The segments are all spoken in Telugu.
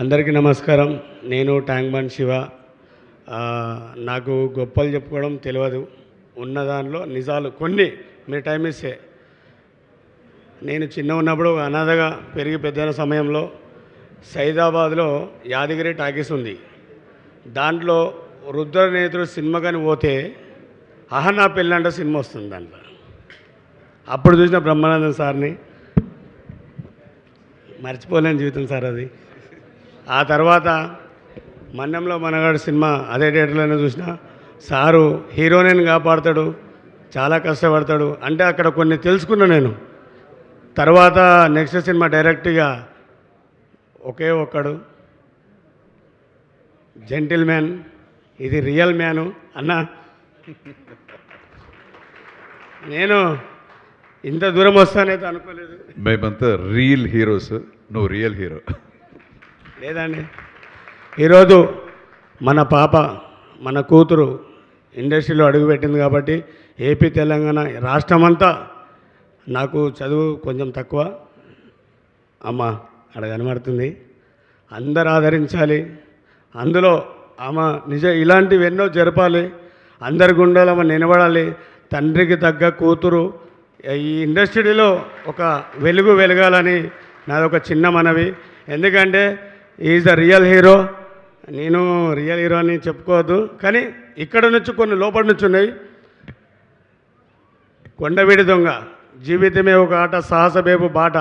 అందరికీ నమస్కారం. నేను ట్యాంక్ బండ్ శివ. నాకు గొప్పలు చెప్పుకోవడం తెలియదు. ఉన్న దానిలో నిజాలు కొన్ని మీరు టైం ఇస్తే. నేను చిన్న ఉన్నప్పుడు అనాథగా పెరిగి పెద్దైన సమయంలో సైదాబాద్లో యాదగిరి టాకీస్ ఉంది. దాంట్లో రుద్రనేత్రుడు సినిమా కానీ పోతే అహనా పెళ్ళంట సినిమా వస్తుంది దాంట్లో. అప్పుడు చూసిన బ్రహ్మానందం సార్ని మర్చిపోలేని జీవితం సార్ అది. ఆ తర్వాత మన్యంలో మనగాడు సినిమా అదే థియేటర్లోనే చూసిన. సారు హీరోయిన్ కాపాడతాడు, చాలా కష్టపడతాడు అంటే అక్కడ కొన్ని తెలుసుకున్నా నేను. తర్వాత నెక్స్ట్ సినిమా డైరెక్ట్గా ఒకే ఒక్కడు జెంటిల్ మ్యాన్, ఇది రియల్ మ్యాను అన్న. నేను ఇంత దూరం వస్తానైతే అనుకోలేదు. మేమంతా రియల్ హీరోస్, నువ్వు రియల్ హీరో. లేదండి, ఈరోజు మన పాప మన కూతురు ఇండస్ట్రీలో అడుగుపెట్టింది కాబట్టి ఏపీ తెలంగాణ రాష్ట్రమంతా. నాకు చదువు కొంచెం తక్కువ అమ్మ అక్కడ కనబడుతుంది. అందరు ఆదరించాలి. అందులో ఆమె ఇలాంటివి ఎన్నో జరపాలి. అందరి గుండెలో ఆమె నిలబడాలి. తండ్రికి తగ్గ కూతురు ఈ ఇండస్ట్రీలో ఒక వెలుగు వెలగాలని నాదొక చిన్న మనవి. ఎందుకంటే ఈజ్ ద రియల్ హీరో. నేను రియల్ హీరో అని చెప్పుకోవద్దు, కానీ ఇక్కడ నుంచి కొన్ని లోపల నుంచి ఉన్నాయి. కొండవీడి దొంగ, జీవితమే ఒక ఆట, సాహసబేపు బాట.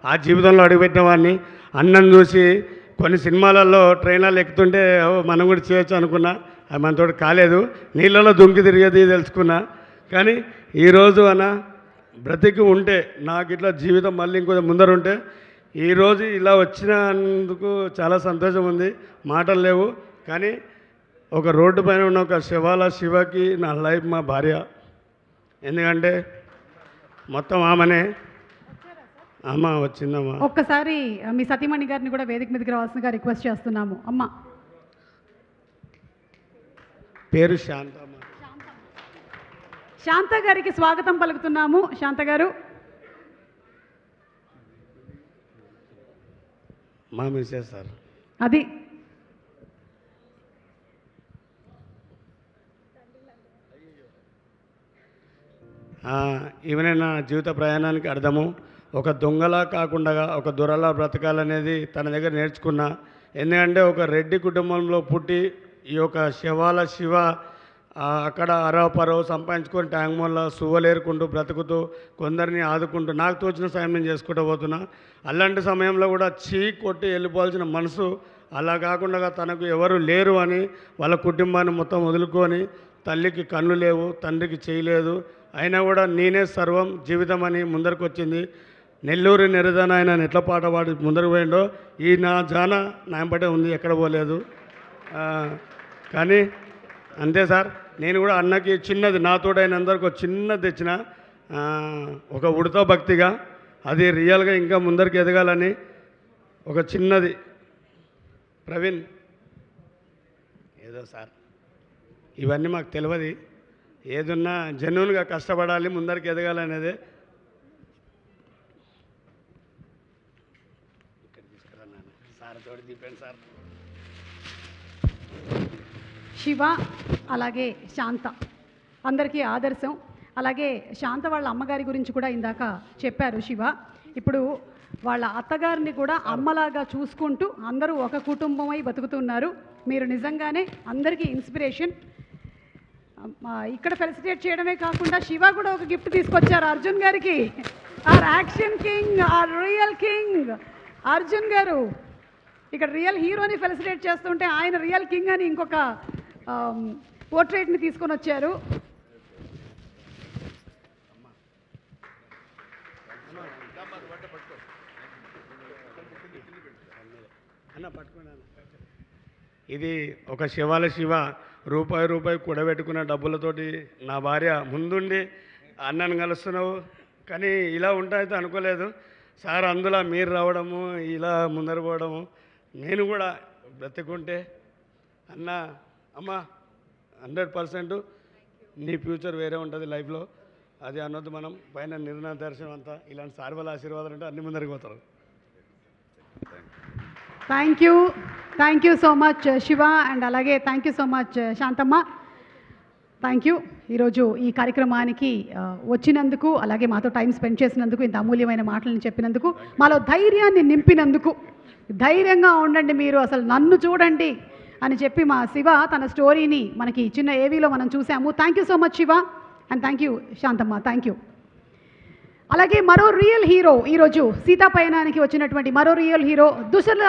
ఆ జీవితంలో అడుగుపెట్టిన వాడిని అన్నం చూసి కొన్ని సినిమాలలో ట్రైన్లలో ఎక్కుతుంటే మనం కూడా చేయొచ్చు అనుకున్నా. అది మనతో కాలేదు. నీళ్ళలో దుంకి తిరిగేది తెలుసుకున్నా. కానీ ఈరోజు అన్న బ్రతికి ఉంటే నాకు ఇట్లా జీవితం మళ్ళీ ఇంకొంచెం ముందరుంటే ఈరోజు ఇలా వచ్చినందుకు చాలా సంతోషం ఉంది. మాటలు లేవు. కానీ ఒక రోడ్డు పైన ఉన్న ఒక శివకి నా లైఫ్ మా భార్య. ఎందుకంటే మొత్తం ఆమెనే. అమ్మ వచ్చిందమ్మా. ఒక్కసారి మీ సతీమణి గారిని కూడా వేదిక మీదకి రావాల్సిందిగా రిక్వెస్ట్ చేస్తున్నాము. అమ్మ పేరు శాంతమ్మ. శాంత గారికి స్వాగతం పలుకుతున్నాము. శాంత గారు మా మిస్సెస్ సార్. అది ఈవెనే నా జీవిత ప్రయాణానికి అర్థము. ఒక దొంగలా కాకుండా ఒక దొరలా బ్రతకాలనేది తన దగ్గర నేర్చుకున్నా. ఎందుకంటే ఒక రెడ్డి కుటుంబంలో పుట్టి ఈ యొక్క శివ అక్కడ అరవపరో సంపాదించుకొని ట్యాంక్మోన్లో సువ్వలేరుకుంటూ బ్రతుకుతూ కొందరిని ఆదుకుంటూ నాకు తోచిన సాయం నేను చేసుకుంటూ పోతున్నా. అలాంటి సమయంలో కూడా కొట్టి వెళ్ళిపోవాల్సిన మనసు అలా కాకుండా తనకు ఎవరు లేరు అని వాళ్ళ కుటుంబాన్ని మొత్తం వదులుకొని, తల్లికి కళ్ళు లేవు, తండ్రికి చేయలేదు, అయినా కూడా నేనే సర్వం జీవితం అని ముందరికి వచ్చింది. నెల్లూరు నెరదన ఆయన ఎట్ల పాట పాడి ముందరకు పోయిండో ఈ నా జాన నాయంపటే ఉంది, ఎక్కడ పోలేదు. కానీ అంతే సార్. నేను కూడా అన్నకి చిన్నది నాతోడైన అందరికి ఒక చిన్నది తెచ్చిన, ఒక ఉడత భక్తిగా. అది రియల్గా ఇంకా ముందరికి ఎదగాలని ఒక చిన్నది. ప్రవీణ్ ఏదో సార్ ఇవన్నీ మాకు తెలియదు. ఏదున్నా జెన్యూన్గా కష్టపడాలి, ముందరికి ఎదగాలనేదే. ఇక్కడ తీసుకురాను సార్ తోటి దీపండి సార్. శివ అలాగే శాంత అందరికీ ఆదర్శం. అలాగే శాంత వాళ్ళ అమ్మగారి గురించి కూడా ఇందాక చెప్పారు శివ. ఇప్పుడు వాళ్ళ అత్తగారిని కూడా అమ్మలాగా చూసుకుంటూ అందరూ ఒక కుటుంబమై బతుకుతున్నారు. మీరు నిజంగానే అందరికీ ఇన్స్పిరేషన్. ఇక్కడ ఫెలిసిటేట్ చేయడమే కాకుండా శివ కూడా ఒక గిఫ్ట్ తీసుకొచ్చారు అర్జున్ గారికి. Our action king, our real king Arjun garu ఇక్కడ రియల్ హీరోని ఫెలిసిటేట్ చేస్తుంటే ఆయన రియల్ కింగ్ అని ఇంకొక పోర్ట్రేట్ని తీసుకొని వచ్చారు. ఇది ఒక శివ రూపాయి కూడబెట్టుకున్న డబ్బులతోటి నా భార్య ముందుండి అన్నను కలుస్తున్నావు, కానీ ఇలా ఉంటాయితే అనుకోలేదు సార్. అందులో మీరు రావడము, ఇలా ముందర పోవడము, నేను కూడా బ్రతికుంటే అన్న అమ్మ 100% నీ ఫ్యూచర్ వేరే ఉంటుంది లైఫ్లో. అది అన్నది మనం పైన నిర్ణయ దర్శనం అంతా. ఇలాంటి సార్ వాళ్ళ ఆశీర్వాదాలు ఉంటే అన్ని ముందరికి పోతారు. Thank you so much Shiva, and అలాగే thank you so much Shantamma. Thank you ఈరోజు ఈ కార్యక్రమానికి వచ్చినందుకు, అలాగే మాతో టైం స్పెండ్ చేసినందుకు, ఇంత అమూల్యమైన మాటలను చెప్పినందుకు, మాలో ధైర్యాన్ని నింపినందుకు. ధైర్యంగా ఉండండి మీరు, అసలు నన్ను చూడండి అని చెప్పి మా శివ తన స్టోరీని మనకి చిన్న ఏవీలో మనం చూసాము. Thank you so much Shiva, and thank you Shanthamma. Thank you. అలాగే మరో రియల్ హీరో, ఈరోజు సీతాపయనానికి వచ్చినటువంటి మరో రియల్ హీరో దుసర్ల